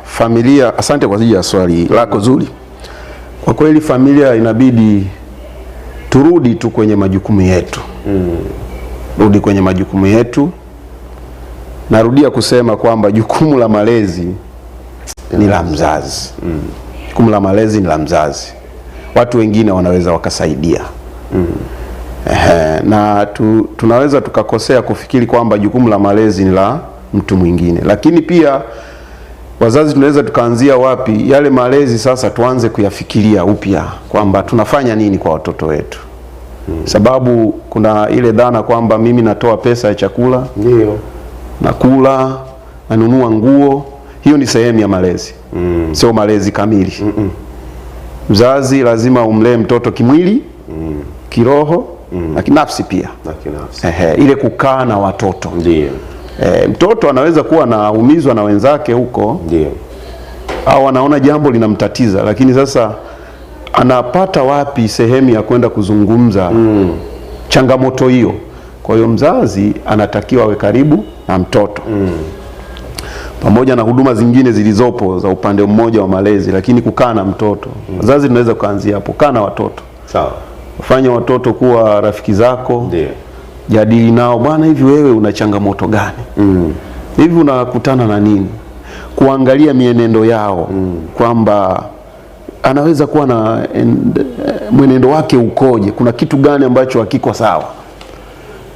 Speaker 2: Familia, asante kwa ajili ya swali lako zuri. Kwa kweli familia inabidi turudi tu kwenye majukumu yetu. Rudi kwenye majukumu yetu. Narudia kusema kwamba jukumu la malezi ni la mzazi. Jukumu la malezi ni la mzazi. Watu wengine wanaweza wakasaidia. Na tunaweza tukakosea kufikiri kwamba jukumu la malezi ni la mtu mwingine. Lakini pia wazazi tunaweza tukaanzia wapi? Yale malezi sasa tuanze kuyafikiria upya kwamba tunafanya nini kwa watoto wetu. Sababu kuna ile dhana kwamba mimi natoa pesa ya chakula,
Speaker 1: ndio
Speaker 2: nakula, nanunua nguo. Hiyo ni sehemu ya malezi. Sio malezi kamili. Mzazi lazima umlee mtoto kimwili, kiroho, na kinafsi pia. Ile kukaa na watoto.
Speaker 1: Ndio.
Speaker 2: Mtoto anaweza kuwa anaumizwa na wenzake huko.
Speaker 1: Ndio.
Speaker 2: Au anaona jambo linamtatiza, lakini sasa anapata wapi sehemu ya kwenda kuzungumza changamoto hiyo? Kwa hiyo mzazi anatakiwa awe karibu na mtoto. Pamoja na huduma zingine zilizopo za upande mmoja wa malezi, lakini kukaa na mtoto. Wazazi tunaweza kuanzia hapo, kaa na watoto.
Speaker 1: Sawa.
Speaker 2: Fanya watoto kuwa rafiki zako.
Speaker 1: Ndio. Jadili
Speaker 2: nao, bwana hivi wewe una changamoto gani? Hivi unakutana na nini? Kuangalia mienendo yao, kwamba anaweza kuwa na mwenendo wake ukoje, kuna kitu gani ambacho hakiko sawa.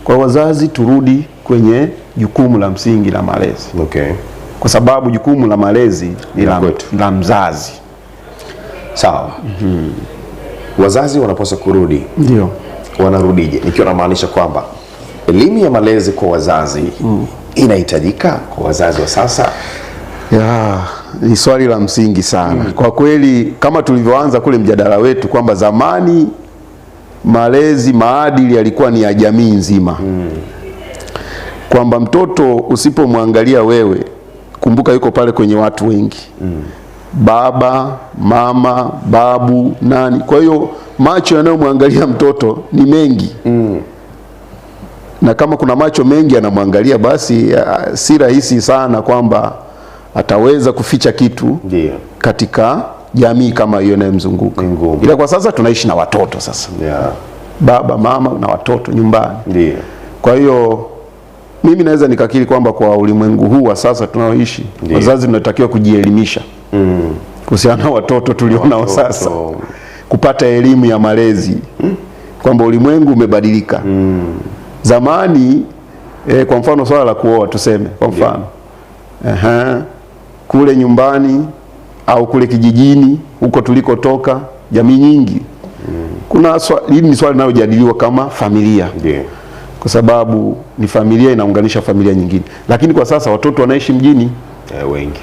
Speaker 2: Kwa wazazi turudi kwenye jukumu la msingi la malezi. Kwa sababu jukumu la malezi ni la mzazi.
Speaker 1: Sawa. Wazazi wanapaswa kurudi.
Speaker 2: Ndio.
Speaker 1: Wanarudije? Nikiwa namaanisha kwamba elimu ya malezi kwa wazazi inahitajika kwa wazazi wa sasa.
Speaker 2: Ni swali la msingi sana. Kwa kweli kama tulivyoanza kule mjadala wetu kwamba zamani malezi, maadili yalikuwa ni ya jamii nzima. Kwamba mtoto usipomwangalia wewe, kumbuka yuko pale kwenye watu wengi. Baba, mama, babu, nani. Kwa hiyo macho yanayomwangalia mtoto ni mengi. Na kama kuna macho mengi yanamwangalia, basi si rahisi sana kwamba ataweza kuficha kitu katika jamii kama hiyo inayomzunguka. Ila kwa sasa tunaishi na watoto sasa. Baba, mama na watoto nyumbani. Kwa hiyo mimi naweza nikakiri kwamba kwa ulimwengu huu wa sasa tunaoishi, wazazi tunatakiwa kujielimisha kuhusiana na watoto tulionao sasa. Kupata elimu ya malezi kwamba ulimwengu umebadilika. Zamani kwa mfano swala la kuoa tuseme kwa mfano. Kule nyumbani au kule kijijini huko tulikotoka, jamii nyingi. Kuna hili ni swali linalojadiliwa kama familia. Kwa sababu ni familia inaunganisha familia nyingine. Lakini kwa sasa watoto wanaishi mjini
Speaker 1: wengi.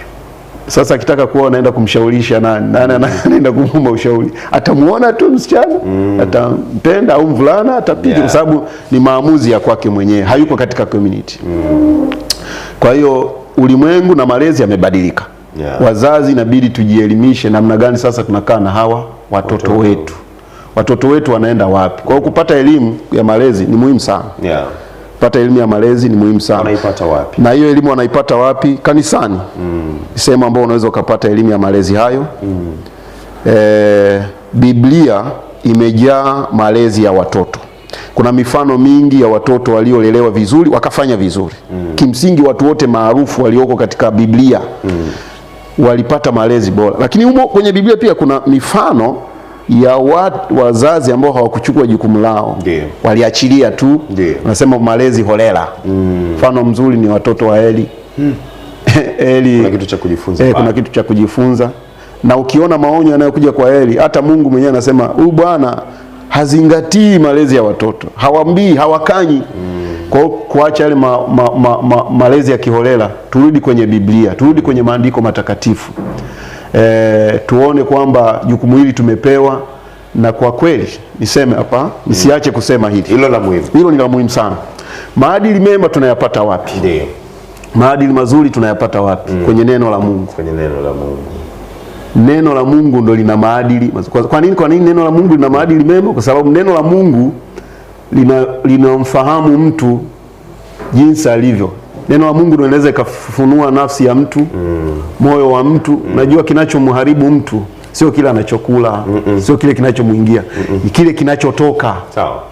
Speaker 2: Sasa akitaka kuoa anaenda kumshaurisha nani anaenda kumpa ushauri. Atamuona tu msichana, atampenda au mvulana atapiga kwa sababu ni maamuzi ya kwake mwenyewe, hayuko katika community. Kwa hiyo ulimwengu na malezi yamebadilika. Wazazi inabidi tujielimishe namna gani sasa tunakaa na hawa watoto wetu. Watoto wetu wanaenda wapi? Kwa hiyo kupata elimu ya malezi ni muhimu sana. Kupata elimu ya malezi ni muhimu sana.
Speaker 1: Wanaipata wapi?
Speaker 2: Na hiyo elimu wanaipata wapi? Kanisani. Sehemu ambayo unaweza ukapata elimu ya malezi hayo. Biblia imejaa malezi ya watoto. Kuna mifano mingi ya watoto waliolelewa vizuri wakafanya vizuri. Kimsingi watu wote maarufu walioko katika Biblia walipata malezi bora. Lakini humo kwenye Biblia pia kuna mifano ya wazazi ambao hawakuchukua jukumu lao. Waliachilia tu. Unasema malezi holela. Mfano mzuri ni watoto wa Eli. Eli
Speaker 1: kuna kitu cha kujifunza.
Speaker 2: Kuna kitu cha kujifunza. Na ukiona maonyo yanayokuja kwa Eli, hata Mungu mwenyewe anasema huyu bwana hazingatii malezi ya watoto. Hawambii, hawakanyi. Kwa kuacha yale malezi ya kiholela, turudi kwenye Biblia, turudi kwenye maandiko matakatifu. Tuone kwamba jukumu hili tumepewa, na kwa kweli niseme hapa, nisiache kusema hili.
Speaker 1: Hilo la muhimu.
Speaker 2: Hilo ni la muhimu sana. Maadili mema tunayapata wapi?
Speaker 1: Ndio.
Speaker 2: Maadili mazuri tunayapata wapi? Kwenye neno la Mungu.
Speaker 1: Kwenye neno la Mungu.
Speaker 2: Neno la Mungu ndo lina maadili. Kwa nini neno la Mungu lina maadili mema? Kwa sababu neno la Mungu linamfahamu mtu jinsi alivyo. Neno la Mungu ndo linaweza kufunua nafsi ya mtu, moyo wa mtu. Unajua kinachomharibu mtu sio kile anachokula, sio kile kinachomuingia, ni kile kinachotoka.
Speaker 1: Sawa.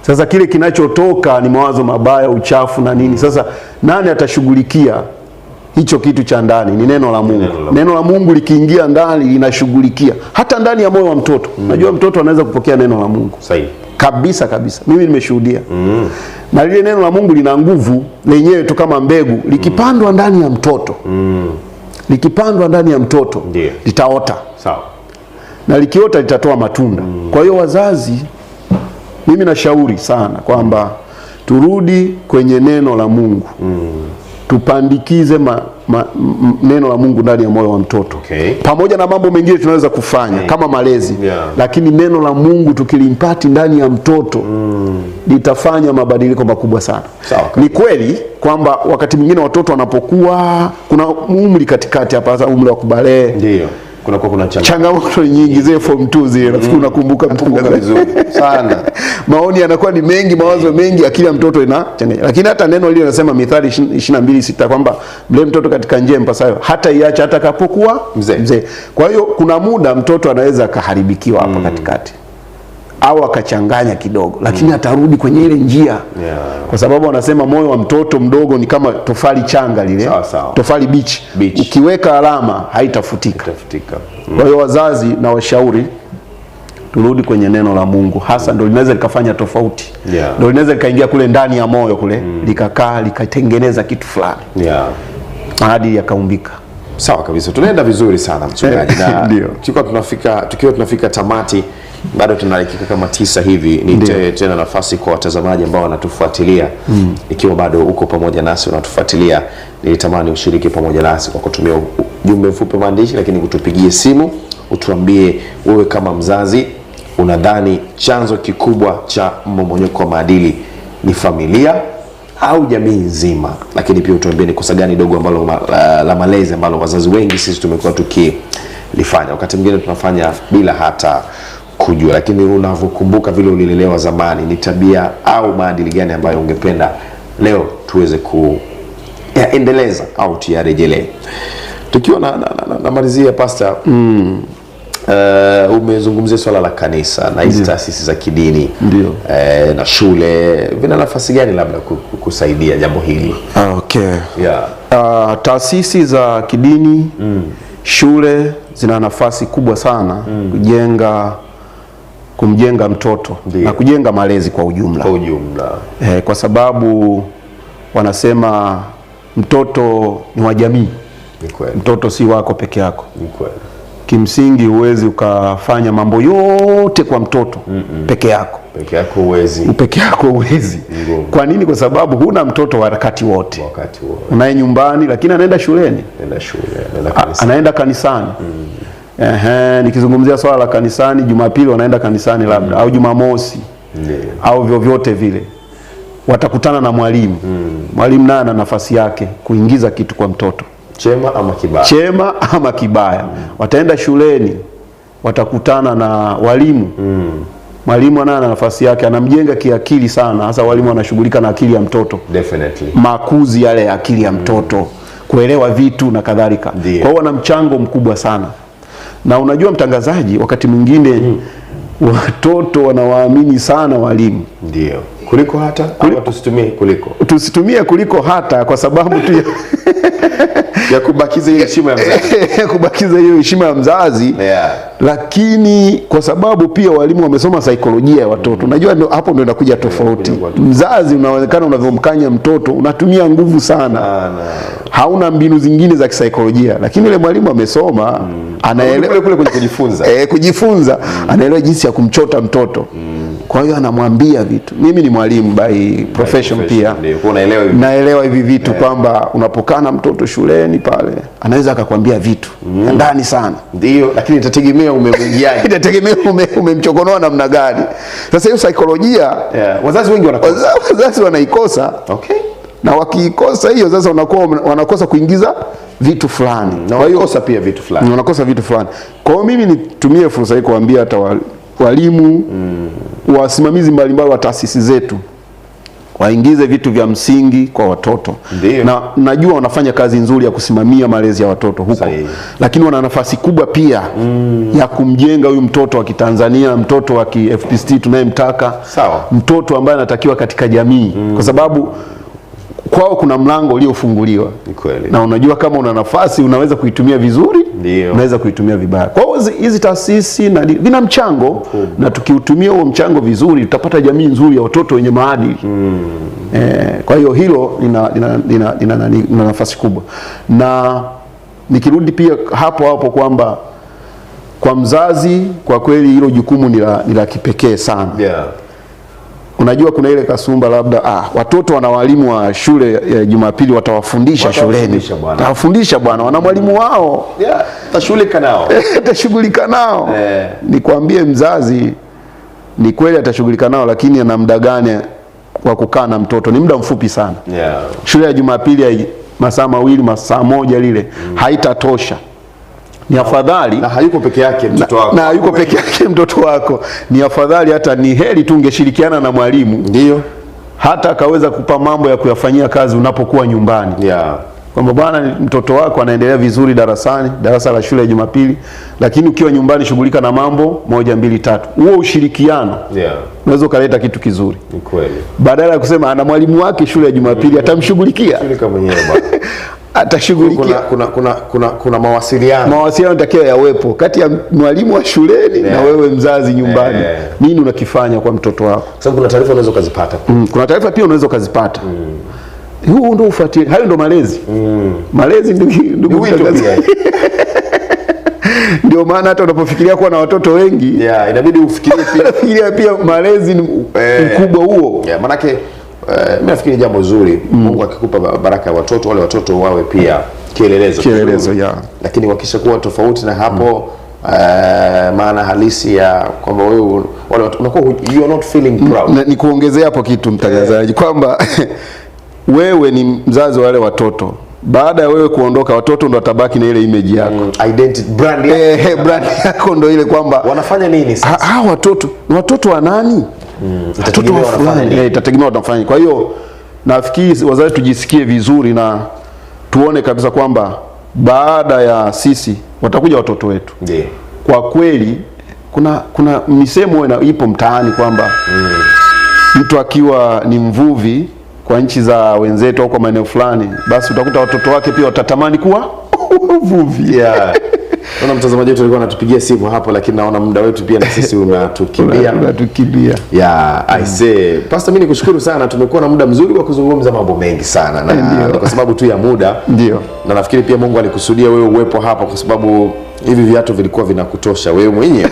Speaker 2: Sasa kile kinachotoka ni mawazo mabaya, uchafu na nini. Sasa nani atashughulikia hicho kitu cha ndani? Ni neno la Mungu. Neno la Mungu likiingia ndani linashughulikia hata ndani ya moyo wa mtoto. Unajua mtoto anaweza kupokea neno la Mungu.
Speaker 1: Sahihi.
Speaker 2: Kabisa. Mimi nimeshuhudia. Na lile neno la Mungu lina nguvu lenyewe tu kama mbegu, likipandwa ndani ya mtoto. Likipandwa ndani ya mtoto litaota.
Speaker 1: Sawa.
Speaker 2: Na likiota litatoa matunda. Kwa hiyo wazazi, mimi nashauri sana kwamba turudi kwenye neno la Mungu. Tupandikize neno la Mungu ndani ya moyo wa mtoto. Pamoja na mambo mengine tunaweza kufanya kama malezi. Lakini neno la Mungu tukilimpati ndani ya mtoto litafanya mabadiliko makubwa sana. Ni kweli kwamba wakati mwingine watoto wanapokuwa, kuna umri katikati hapa, umri wa kubalee.
Speaker 1: Ndio. Kuna
Speaker 2: changamoto nyingi zile form 2 zile. Nafikiri unakumbuka
Speaker 1: vizuri sana.
Speaker 2: Maoni yanakuwa ni mengi, mawazo mengi, akili ya mtoto inachanganya. Lakini hata neno lile linasema Mithali 22:6 kwamba mlee mtoto katika njia impasayo, hata iacha hata kapokuwa mzee. Kwa hiyo kuna muda mtoto anaweza akaharibikiwa hapo katikati, au akachanganya kidogo, lakini atarudi kwenye ile njia. Kwa sababu wanasema moyo wa mtoto mdogo ni kama tofali changa lile. Tofali bichi. Ukiweka alama haitafutika. Kwa hiyo wazazi na washauri, turudi kwenye neno la Mungu. Hasa ndio linaweza likafanya tofauti. Ndio linaweza likaingia kule ndani ya moyo kule, likakaa likatengeneza kitu fulani. Maadili yakaumbika.
Speaker 1: Sawa kabisa. Tunaenda vizuri sana mchungaji. Na tukiwa tunafika tamati, bado tuna dakika kama 9 hivi. Ni tena nafasi kwa watazamaji ambao wanatufuatilia. Ikiwa bado uko pamoja nasi unatufuatilia, nilitamani ushiriki pamoja nasi kwa kutumia ujumbe mfupi maandishi, lakini kutupigie simu utuambie wewe kama mzazi unadhani chanzo kikubwa cha mmomonyoko wa maadili ni familia au jamii nzima. Lakini pia utuambie ni kosa gani dogo ambalo la malezi ambalo wazazi wengi sisi tumekuwa tukilifanya, wakati mwingine tunafanya bila hata kujua. Lakini unavyokumbuka vile ulilelewa zamani, ni tabia au maadili gani ambayo ungependa leo tuweze kuendeleza au tuyarejelee? Tukiwa na malizia Pastor, umezungumzia swala la kanisa na hizi taasisi za kidini na shule, vina nafasi gani labda kusaidia jambo hili?
Speaker 2: Taasisi za kidini, shule zina nafasi kubwa sana kumjenga mtoto na kujenga malezi kwa ujumla. Kwa sababu wanasema mtoto ni wa jamii. Mtoto si wako peke yako. Kimsingi huwezi ukafanya mambo yote kwa mtoto peke yako. Peke yako huwezi. Kwa nini? Kwa sababu huna mtoto wakati wote. Unaye nyumbani, lakini anaenda shuleni. Anaenda kanisani. Nikizungumzia swala la kanisani, Jumapili wanaenda kanisani labda, au Jumamosi, au vyovyote vile. Watakutana na mwalimu. Mwalimu naye ana nafasi yake kuingiza kitu kwa mtoto. Chema ama kibaya. Wataenda shuleni, watakutana na walimu. Mwalimu ana nafasi yake, anamjenga kiakili sana. Hasa walimu wanashughulika na akili ya mtoto. Makuzi yale ya akili ya mtoto, kuelewa vitu na kadhalika. Kwa hiyo wana mchango mkubwa sana. Na unajua mtangazaji, wakati mwingine watoto wanawaamini sana walimu.
Speaker 1: Ndio. Kuliko hata au tusitumie kuliko.
Speaker 2: Tusitumie kuliko hata, kwa sababu tu
Speaker 1: ya kubakiza hiyo heshima ya mzazi.
Speaker 2: Kubakiza hiyo heshima ya mzazi.
Speaker 1: Yeah.
Speaker 2: Lakini kwa sababu pia walimu wamesoma saikolojia ya watoto. Unajua hapo ndio inakuja tofauti. Mzazi unaonekana unavyomkanya mtoto unatumia nguvu sana. Hauna mbinu zingine za kisaikolojia. Lakini yule mwalimu amesoma, anaelewa
Speaker 1: kule kujifunza.
Speaker 2: Kujifunza, anaelewa jinsi ya kumchota mtoto. Kwa hiyo anamwambia vitu. Mimi ni mwalimu by profession pia. Naelewa hivi vitu kwamba unapokaa na mtoto shuleni pale anaweza akakwambia vitu ndani sana.
Speaker 1: Ndio, lakini itategemea umemwingiaje.
Speaker 2: Itategemea umemchokonoa namna gani. Sasa hiyo saikolojia
Speaker 1: wazazi wengi wanakosa.
Speaker 2: Wazazi wanaikosa.
Speaker 1: Okay.
Speaker 2: Na wakiikosa hiyo sasa wanakosa kuingiza vitu fulani.
Speaker 1: Na wanakosa pia vitu fulani.
Speaker 2: Wanakosa vitu fulani. Kwa hiyo mimi nitumie fursa hii kuambia hata walimu, wasimamizi mbalimbali wa taasisi zetu waingize vitu vya msingi kwa watoto.
Speaker 1: Ndiyo.
Speaker 2: Na najua wanafanya kazi nzuri ya kusimamia malezi ya watoto huko. Sahi. Lakini wana nafasi kubwa pia ya kumjenga huyu mtoto wa Kitanzania, mtoto wa FPST tunayemtaka.
Speaker 1: Sawa.
Speaker 2: Mtoto ambaye anatakiwa katika jamii. Kwa sababu kwao kuna mlango uliofunguliwa.
Speaker 1: Ni kweli.
Speaker 2: Na unajua kama una nafasi unaweza kuitumia vizuri,
Speaker 1: ndio
Speaker 2: unaweza kuitumia vibaya. Kwa hiyo hizi taasisi na vina mchango na tukiutumia huo mchango vizuri tutapata jamii nzuri ya watoto wenye maadili. Kwa hiyo hilo lina nafasi kubwa. Na nikirudi pia hapo kwamba kwa mzazi kwa kweli hilo jukumu ni la kipekee sana.
Speaker 1: Yeah.
Speaker 2: Unajua kuna ile kasumba labda watoto wana walimu wa shule ya Jumapili watawafundisha shuleni. Watawafundisha bwana, wana mwalimu wao.
Speaker 1: Yeah, tashughulika nao.
Speaker 2: Tashughulika nao. Nikwambie mzazi, ni kweli atashughulika nao, lakini ana muda gani wa kukaa na mtoto? Ni muda mfupi sana.
Speaker 1: Yeah.
Speaker 2: Shule ya Jumapili ya masaa 2, masaa 1 lile haitatosha. Ni afadhali
Speaker 1: na hayuko peke yake mtoto wako.
Speaker 2: Na hayuko peke yake mtoto wako. Ni afadhali hata ni heri tu ungeshirikiana na mwalimu.
Speaker 1: Ndio.
Speaker 2: Hata akaweza kupa mambo ya kuyafanyia kazi unapokuwa nyumbani.
Speaker 1: Yeah.
Speaker 2: Kwamba bwana mtoto wako anaendelea vizuri darasani, darasa la shule ya Jumapili, lakini ukiwa nyumbani shughulika na mambo 1, 2, 3. Huo ushirikiano.
Speaker 1: Yeah. Unaweza
Speaker 2: kuleta kitu kizuri.
Speaker 1: Ni kweli.
Speaker 2: Badala ya kusema ana mwalimu wake shule ya Jumapili atamshughulikia.
Speaker 1: Shughulika mwenyewe bwana.
Speaker 2: Atashughulikia.
Speaker 1: Kuna mawasiliano.
Speaker 2: Mawasiliano takiwa yawepo kati ya mwalimu wa shuleni na wewe mzazi nyumbani. Nini unakifanya kwa mtoto wako?
Speaker 1: Kwa sababu kuna taarifa unaweza kuzipata.
Speaker 2: Kuna taarifa pia unaweza kuzipata. Huu ndio ufuatilie. Hayo ndio malezi. Malezi ndugu mtangazaji. Ndio maana hata unapofikiria kuwa na watoto wengi,
Speaker 1: inabidi ufikirie
Speaker 2: pia malezi ni mkubwa huo.
Speaker 1: Manake mimi nafikiri jambo zuri. Mungu akikupa baraka ya watoto, wale watoto wawe pia kielelezo. Lakini wakisha kuwa tofauti na hapo maana halisi ya kwamba wewe unakuwa you are not feeling proud.
Speaker 2: Ni kuongezea hapo kitu mtangazaji kwamba wewe ni mzazi wa wale watoto. Baada ya wewe kuondoka, watoto ndo watabaki na ile image yako.
Speaker 1: Identity brand yako.
Speaker 2: Brand yako ndo ile kwamba
Speaker 1: wanafanya nini sasa?
Speaker 2: Watoto wa nani? Watoto wa fulani. Itategemea wanafanya. Kwa hiyo nafikiri wazazi tujisikie vizuri na tuone kabisa kwamba baada ya sisi watakuja watoto wetu.
Speaker 1: Ndiyo.
Speaker 2: Kwa kweli kuna misemo ipo mtaani kwamba mtu akiwa ni mvuvi kwa nchi za wenzetu au kwa maeneo fulani, basi utakuta watoto wake pia watatamani kuwa uvuvi.
Speaker 1: Naona mtazamaji wetu alikuwa anatupigia simu hapo, lakini naona muda wetu pia na sisi unatukimbia. I say, Pastor, mimi nikushukuru sana. Tumekuwa na muda mzuri wa kuzungumza mambo mengi sana na kwa sababu tu ya muda.
Speaker 2: Ndio.
Speaker 1: Na nafikiri pia Mungu alikusudia wewe uwepo hapa kwa sababu hivi viatu vilikuwa vinakutosha wewe mwenyewe.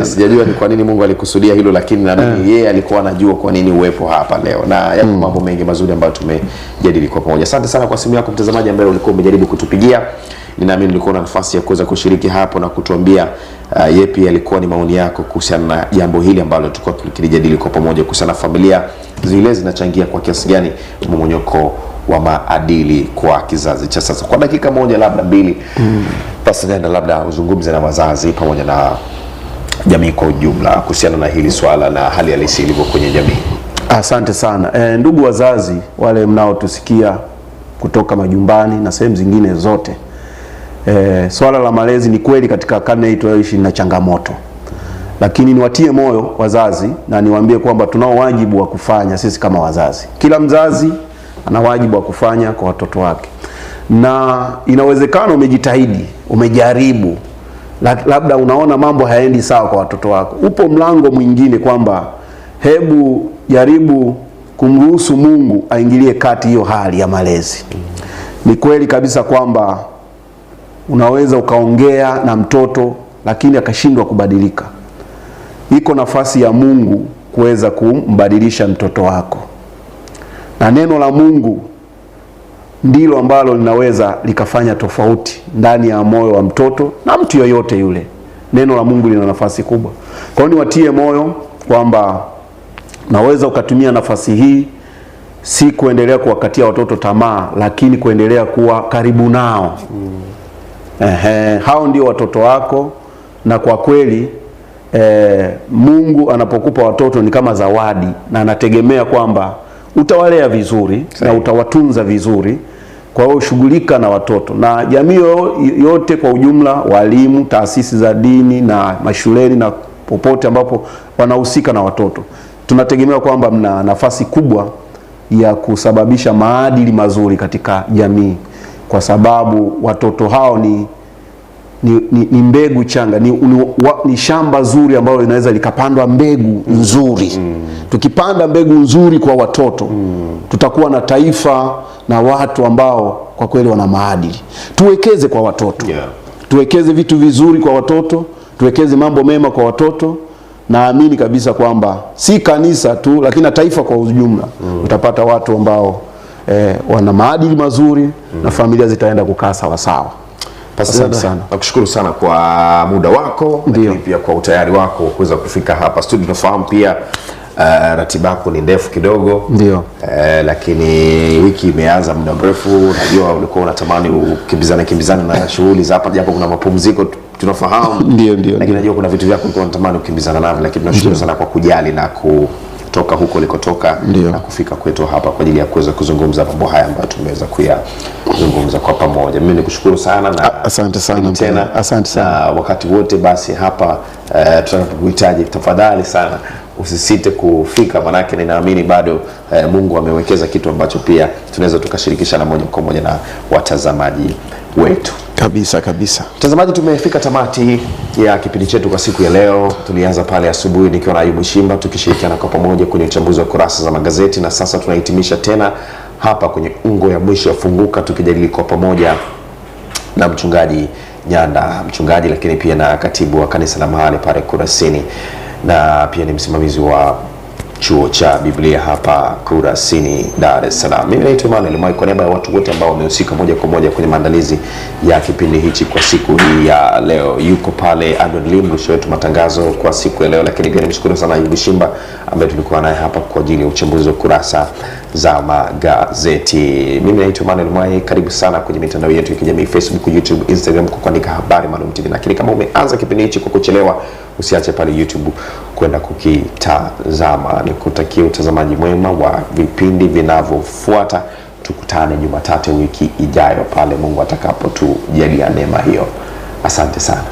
Speaker 1: Sijajua ni kwa nini Mungu alikusudia hilo, lakini naamini yeye alikuwa anajua kwa nini uwepo hapa leo. Na yapo mambo mengi mazuri ambayo tumejadili kwa pamoja. Asante sana kwa simu yako mtazamaji ambaye ulikuwa umejaribu kutupigia. Ninaamini ulikuwa na nafasi ya kuweza kushiriki hapo na kutuambia yepi alikuwa ni maoni yako kuhusiana na jambo hili ambalo tulikuwa tukilijadili kwa pamoja, kuhusiana na familia zile zinachangia kwa kiasi gani mmomonyoko wa maadili kwa kizazi cha sasa. Kwa dakika moja labda mbili, basi nenda labda uzungumze na wazazi pamoja na jamii kwa ujumla kuhusiana na hili swala na hali halisi ilivyo kwenye jamii.
Speaker 2: Asante sana. Ndugu wazazi wale mnaotusikia kutoka majumbani na sehemu zingine zote, swala la malezi ni kweli katika karne hii tunayoishi na changamoto. Lakini niwatie moyo wazazi na niwaambie kwamba tunao wajibu wa kufanya sisi kama wazazi. Kila mzazi ana wajibu wa kufanya kwa watoto wake. Na inawezekana umejitahidi, umejaribu, labda unaona mambo hayaendi sawa kwa watoto wako. Upo mlango mwingine kwamba hebu jaribu kumruhusu Mungu aingilie kati hiyo hali ya malezi. Ni kweli kabisa kwamba unaweza ukaongea na mtoto lakini akashindwa kubadilika. Iko nafasi ya Mungu kuweza kumbadilisha mtoto wako. Na neno la Mungu ndilo ambalo linaweza likafanya tofauti ndani ya moyo wa mtoto na mtu yoyote yule. Neno la Mungu lina nafasi kubwa. Kwa hiyo niwatie moyo kwamba naweza ukatumia nafasi hii si kuendelea kuwakatia watoto tamaa, lakini kuendelea kuwa karibu nao. Hao ndio watoto wako, na kwa kweli Mungu anapokupa watoto ni kama zawadi, na anategemea kwamba utawalea vizuri na utawatunza vizuri. Kwa hiyo shughulika na watoto, na jamii yote kwa ujumla, walimu, taasisi za dini na mashuleni na popote ambapo wanahusika na watoto, tunategemea kwamba mna nafasi kubwa ya kusababisha maadili mazuri katika jamii, kwa sababu watoto hao ni mbegu changa, ni shamba zuri ambalo linaweza likapandwa mbegu nzuri. Tukipanda mbegu nzuri kwa watoto, tutakuwa na taifa na watu ambao kwa kweli wana maadili. Tuwekeze kwa watoto. Tuwekeze vitu vizuri kwa watoto, tuwekeze mambo mema kwa watoto. Naamini kabisa kwamba si kanisa tu, lakini na taifa kwa ujumla utapata watu ambao wana maadili mazuri na familia zitaenda kukaa sawa sawa.
Speaker 1: Asante sana. Nakushukuru sana kwa muda wako, lakini pia kwa utayari wako kuweza kufika hapa studio. Tunafahamu pia ratiba yako ni ndefu kidogo.
Speaker 2: Ndio.
Speaker 1: Lakini wiki imeanza muda mrefu. Najua ulikuwa unatamani ukimbizane na shughuli za hapa, japo kuna mapumziko tunafahamu.
Speaker 2: Ndio.
Speaker 1: Lakini najua kuna vitu vyako ulikuwa unatamani ukimbizana navyo, lakini tunashukuru sana kwa kujali na kutoka huko ulikotoka na kufika kwetu hapa kwa ajili ya kuweza kuzungumza mambo haya ambayo tumeweza kuyazungumza kwa pamoja. Mimi nikushukuru sana na
Speaker 2: asante sana tena. Asante sana.
Speaker 1: Wakati wote basi hapa tutakapokuhitaji, tafadhali sana usisite kufika, manake ninaamini bado Mungu amewekeza kitu ambacho pia tunaweza tukashirikishana moja kwa moja na watazamaji wetu.
Speaker 2: Kabisa.
Speaker 1: Mtazamaji, tumefika tamati ya kipindi chetu kwa siku ya leo. Tulianza pale asubuhi nikiwa na Ayubu Shimba tukishirikiana kwa pamoja kwenye uchambuzi wa kurasa za magazeti, na sasa tunahitimisha tena hapa kwenye ungo ya mwisho ya Funguka, tukijadili kwa pamoja na mchungaji Nyanda, mchungaji lakini pia na katibu wa kanisa la mahali pale Kurasini, na pia ni msimamizi wa chuo cha Biblia hapa Kurasini, Dar es Salaam. Mimi naitwa Emmanuel Mwai, kwa niaba ya watu wote ambao wamehusika moja kwa moja kwenye maandalizi ya kipindi hichi kwa siku hii ya leo. Yuko pale Adon Lim, mwisho wetu matangazo kwa siku ya leo, lakini pia nimshukuru sana Ayubu Shimba ambaye tulikuwa naye hapa kwa ajili ya uchambuzi wa kurasa za magazeti. Mimi naitwa Emmanuel Mwai, karibu sana kwenye mitandao yetu ya kijamii, Facebook, YouTube, Instagram kwa kuandika Habari Maalum TV. Lakini kama umeanza kipindi hichi kwa kuchelewa, usiache pale YouTube kwenda kukitazama. Nikutakia utazamaji mwema wa vipindi vinavyofuata. Tukutane Jumatatu wiki ijayo pale Mungu atakapotujalia neema hiyo. Asante sana.